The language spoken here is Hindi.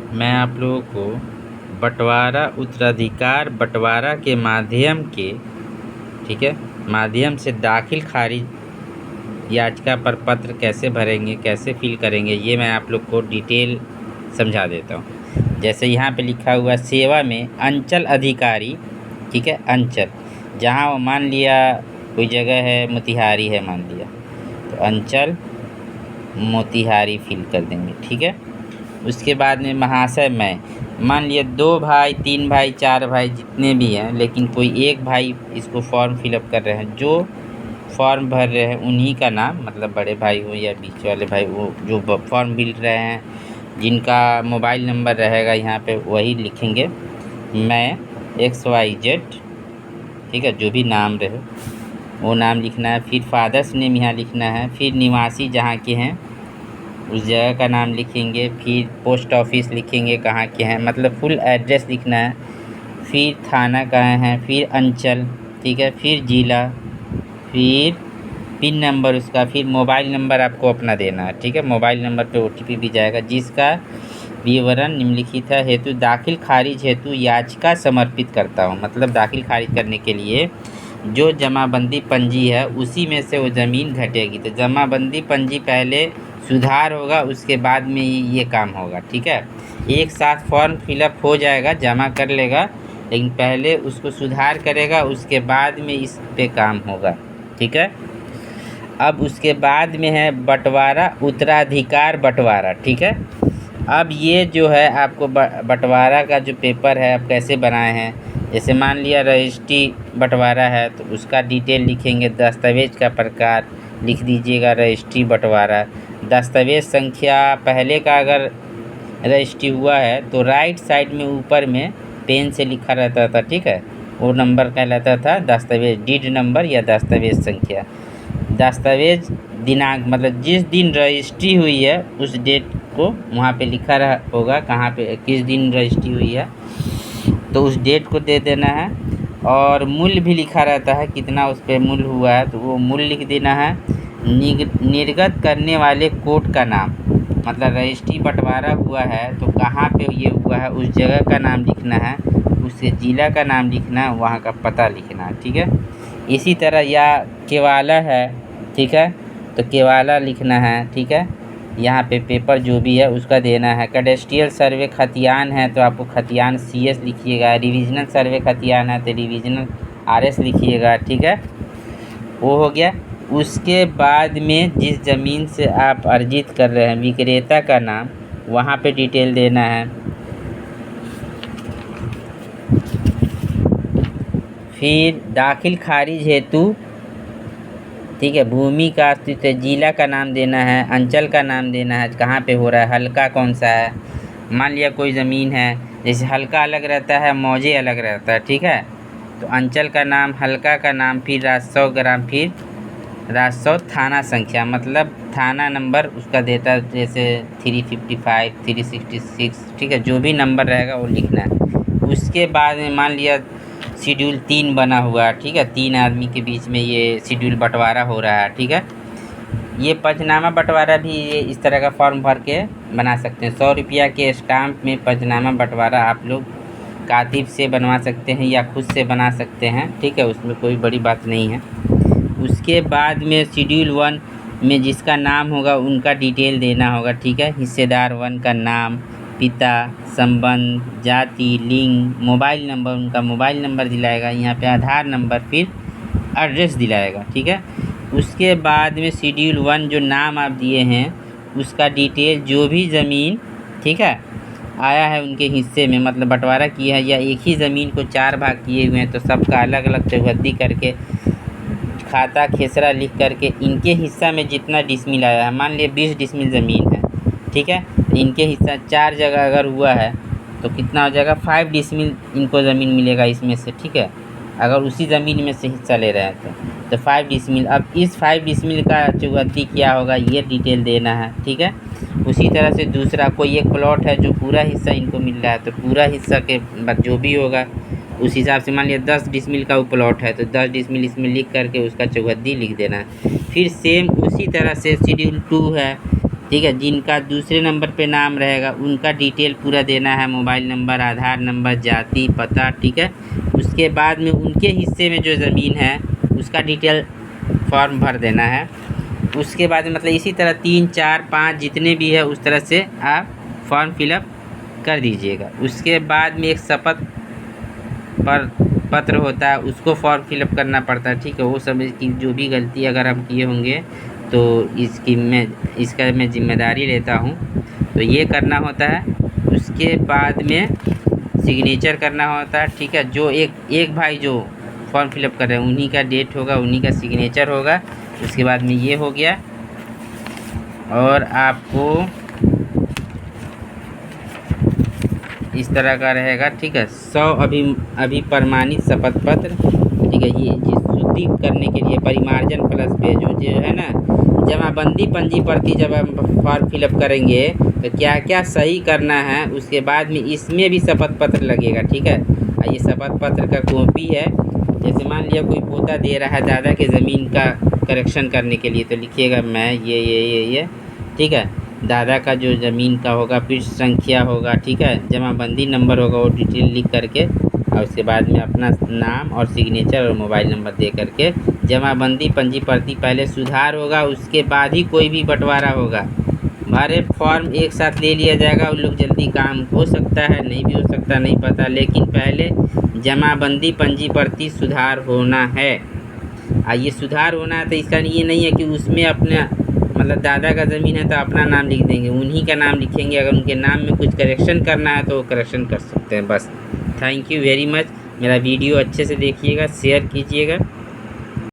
मैं आप लोगों को बंटवारा उत्तराधिकार बंटवारा के माध्यम के ठीक है माध्यम से दाखिल खारिज याचिका पर पत्र कैसे भरेंगे, कैसे फिल करेंगे, ये मैं आप लोग को डिटेल समझा देता हूँ। जैसे यहाँ पे लिखा हुआ सेवा में अंचल अधिकारी, ठीक है, अंचल, जहाँ वो मान लिया कोई जगह है मोतिहारी है मान लिया, तो अंचल मोतिहारी फिल कर देंगे, ठीक है। उसके बाद में महाशय मैं मान लिया 2 भाई 3 भाई 4 भाई जितने भी हैं, लेकिन कोई एक भाई इसको फॉर्म फिलअप कर रहे हैं, जो फॉर्म भर रहे हैं उन्हीं का नाम, मतलब बड़े भाई हो या बीच वाले भाई, वो जो फॉर्म भर रहे हैं, जिनका मोबाइल नंबर रहेगा यहाँ पे वही लिखेंगे। मैं XYZ, ठीक है, जो भी नाम रहे वो नाम लिखना है। फिर फादर्स नेम यहाँ लिखना है। फिर निवासी जहाँ के हैं उस जगह का नाम लिखेंगे। फिर पोस्ट ऑफिस लिखेंगे कहाँ के हैं, मतलब फुल एड्रेस लिखना है। फिर थाना कहाँ है, फिर अंचल, ठीक है, फिर ज़िला, फिर पिन नंबर उसका, फिर मोबाइल नंबर आपको अपना देना है, ठीक है। मोबाइल नंबर पे OTP भी जाएगा, जिसका विवरण निम्नलिखित है हेतु दाखिल खारिज हेतु याचिका समर्पित करता हूँ। मतलब दाखिल खारिज करने के लिए जो जमाबंदी पंजी है उसी में से वो ज़मीन घटेगी, तो जमाबंदी पंजी पहले सुधार होगा, उसके बाद में ये काम होगा, ठीक है। एक साथ फॉर्म फिलअप हो जाएगा, जमा कर लेगा, लेकिन पहले उसको सुधार करेगा, उसके बाद में इस पे काम होगा, ठीक है। अब उसके बाद में है बंटवारा उत्तराधिकार बंटवारा, ठीक है। अब ये जो है आपको बंटवारा का जो पेपर है आप कैसे बनाए हैं, जैसे मान लिया रजिस्ट्री बंटवारा है तो उसका डिटेल लिखेंगे। दस्तावेज़ का प्रकार लिख दीजिएगा रजिस्ट्री बंटवारा। दस्तावेज़ संख्या पहले का अगर रजिस्ट्री हुआ है तो राइट साइड में ऊपर में पेन से लिखा रहता था, ठीक है, वो नंबर कहलाता था दस्तावेज़, डीड नंबर या दस्तावेज़ संख्या। दस्तावेज़ दिनांक मतलब जिस दिन रजिस्ट्री हुई है उस डेट को वहाँ पे लिखा रहा होगा, कहाँ पे किस दिन रजिस्ट्री हुई है, तो उस डेट को दे देना है। और मूल्य भी लिखा रहता है, कितना उस पर मूल्य हुआ है तो वो मूल्य लिख देना है। निर्गत करने वाले कोर्ट का नाम, मतलब रजिस्ट्री बंटवारा हुआ है तो कहाँ पे ये हुआ है उस जगह का नाम लिखना है, उसके ज़िला का नाम लिखना है, वहाँ का पता लिखना है, ठीक है। इसी तरह या केवाला है, ठीक है, तो केवाला लिखना है, ठीक है। यहाँ पे पेपर जो भी है उसका देना है। कैडेस्ट्रियल सर्वे खतियान है तो आपको खतियान CS लिखिएगा। रिविजनल सर्वे खतियान है तो रिविजनल RS लिखिएगा, ठीक है, वो हो गया। उसके बाद में जिस ज़मीन से आप अर्जित कर रहे हैं विक्रेता का नाम वहाँ पे डिटेल देना है। फिर दाखिल खारिज हेतु, ठीक है, भूमि का अस्तित्व, जिला का नाम देना है, अंचल का नाम देना है, कहाँ पे हो रहा है, हल्का कौन सा है। मान लिया कोई ज़मीन है, जैसे हल्का अलग रहता है मौजे अलग रहता है, ठीक है, तो अंचल का नाम, हल्का का नाम, फिर राजस्व ग्राम, फिर राजस्व थाना संख्या, मतलब थाना नंबर उसका देता है, जैसे 355 366, ठीक है, जो भी नंबर रहेगा वो लिखना है। उसके बाद में मान लिया शेड्यूल 3 बना हुआ है, ठीक है, 3 आदमी के बीच में ये शेड्यूल बंटवारा हो रहा है, ठीक है। ये पंचनामा बंटवारा भी ये इस तरह का फॉर्म भर के बना सकते हैं। 100 रुपया के स्टाम्प में पंचनामा बंटवारा आप लोग कातिब से बनवा सकते हैं या खुद से बना सकते हैं, ठीक है, उसमें कोई बड़ी बात नहीं है। उसके बाद में शेड्यूल 1 में जिसका नाम होगा उनका डिटेल देना होगा, ठीक है। हिस्सेदार 1 का नाम, पिता, संबंध, जाति, लिंग, मोबाइल नंबर, उनका मोबाइल नंबर दिलाएगा, यहाँ पे आधार नंबर, फिर एड्रेस दिलाएगा, ठीक है। उसके बाद में शेड्यूल 1 जो नाम आप दिए हैं उसका डिटेल, जो भी ज़मीन, ठीक है, आया है उनके हिस्से में, मतलब बंटवारा किया है या एक ही ज़मीन को 4 भाग किए हुए हैं तो सबका अलग अलग चौहद्दी करके खाता खेसरा लिख करके इनके हिस्सा में जितना डिसमिल आया है, मान लिया 20 डिसमिल ज़मीन है, ठीक है, तो इनके हिस्सा 4 जगह अगर हुआ है तो कितना हो जाएगा, 5 डिसमिल इनको ज़मीन मिलेगा इसमें से, ठीक है, अगर उसी ज़मीन में से हिस्सा ले रहे हैं तो 5 डिसमिल। अब इस 5 डिसमिल का चौहद्दी क्या होगा ये डिटेल देना है, ठीक है। उसी तरह से दूसरा कोई एक प्लॉट है जो पूरा हिस्सा इनको मिल रहा है तो पूरा हिस्सा के बाद जो भी होगा उस हिसाब से, मान लिया 10 डिसमिल का वो प्लॉट है तो 10 डिसमिल इसमें लिख करके उसका चौहद्दी लिख देना है। फिर सेम उसी तरह से शेड्यूल 2 है ठीक है। जिनका दूसरे नंबर पे नाम रहेगा उनका डिटेल पूरा देना है, मोबाइल नंबर, आधार नंबर, जाति, पता, ठीक है। उसके बाद में उनके हिस्से में जो ज़मीन है उसका डिटेल फॉर्म भर देना है। उसके बाद में मतलब इसी तरह 3, 4, 5 जितने भी है उस तरह से आप फॉर्म फिलअप कर दीजिएगा। उसके बाद में एक शपथ पत्र होता है, उसको फॉर्म फिलअप करना पड़ता है, ठीक है। वो सब की जो भी गलती अगर हम किए होंगे तो इसका मैं जिम्मेदारी लेता हूँ। तो ये करना होता है। उसके बाद में सिग्नेचर करना होता है, ठीक है। जो एक भाई जो फॉर्म फिलअप कर रहे हैं उन्हीं का डेट होगा, उन्हीं का सिग्नेचर होगा। उसके बाद में ये हो गया। और आपको इस तरह का रहेगा, ठीक है। 100 अभी प्रमाणित शपथ पत्र, ठीक है। ये शुद्धि करने के लिए परिमार्जन प्लस पे जो है ना, जमाबंदी पंजी प्रति जब हम फॉर्म फिलअप करेंगे तो क्या क्या सही करना है, उसके बाद में इसमें भी शपथ पत्र लगेगा, ठीक है। ये शपथ पत्र का कॉपी है। जैसे मान लिया कोई पोता दे रहा है दादा के ज़मीन का करेक्शन करने के लिए, तो लिखिएगा मैं ये, ठीक है। दादा का जो ज़मीन का होगा, पृष्ठ संख्या होगा, ठीक है, जमाबंदी नंबर होगा, वो डिटेल लिख करके और उसके बाद में अपना नाम और सिग्नेचर और मोबाइल नंबर दे करके जमाबंदी पंजी प्रति पहले सुधार होगा, उसके बाद ही कोई भी बंटवारा होगा। हमारे फॉर्म एक साथ ले लिया जाएगा। उन लोग जल्दी काम हो सकता है, नहीं भी हो सकता, नहीं पता, लेकिन पहले जमाबंदी पंजी प्रति सुधार होना है। ये सुधार होना है तो इसका ये नहीं है कि उसमें अपना मतलब दादा का ज़मीन है तो अपना नाम लिख देंगे, उन्हीं का नाम लिखेंगे। अगर उनके नाम में कुछ करेक्शन करना है तो वो करेक्शन कर सकते हैं, बस। Thank you very much. मेरा वीडियो अच्छे से देखिएगा, शेयर कीजिएगा।